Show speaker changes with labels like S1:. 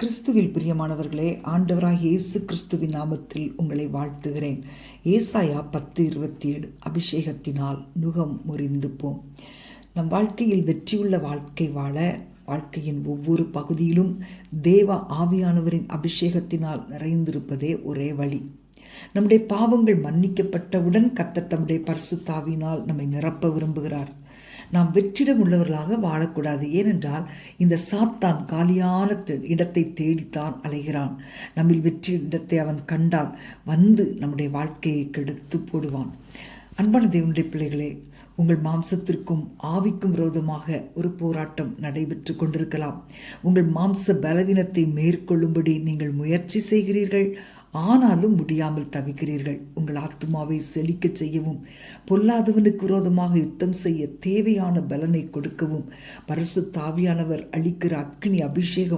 S1: கிறிஸ்துவில் பிரியமானவர்களே, ஆண்டவராகிய இயேசு கிறிஸ்துவின் நாமத்தில் உங்களை வாழ்த்துகிறேன். ஏசாயா 10:27 அபிஷேகத்தினால் நுகம் முறிந்து போம். நம் வாழ்க்கையில் வெற்றியுள்ள வாழ்க்கை வாழ வாழ்க்கையின் ஒவ்வொரு பகுதியிலும் தேவ ஆவியானவரின் அபிஷேகத்தினால் நிறைந்திருப்பதே ஒரே வழி. நம்முடைய பாவங்கள் மன்னிக்கப்பட்டவுடன் கர்த்தர் தம்முடைய பரிசுத்த ஆவியினால் நம்மை நிரப்ப விரும்புகிறார். நாம் வெற்றிடம் உள்ளவர்களாக வாழக்கூடாது. ஏனென்றால் இந்த சாத்தான் காலியான இடத்தை தேடித்தான் அலைகிறான். நம்மில் வெற்றி இடத்தை அவன் கண்டால் வந்து நம்முடைய வாழ்க்கையை கெடுத்து போடுவான். அன்பான தேவனுடைய பிள்ளைகளே, உங்கள் மாம்சத்திற்கும் ஆவிக்கும் விரோதமாக ஒரு போராட்டம் நடைபெற்று கொண்டிருக்கலாம். உங்கள் மாம்ச பலவீனத்தை மேற்கொள்ளும்படி நீங்கள் முயற்சி செய்கிறீர்கள், ஆனாலும் முடியாமல் தவிக்கிறீர்கள். உங்கள் ஆத்துமாவை செழிக்க செய்யவும் பொல்லாதவனுக்கு விரோதமாக யுத்தம் செய்ய தேவையான பலனை கொடுக்கவும் பரிசுத்த ஆவியானவர் அளிக்கிற அக்கினி அபிஷேகம்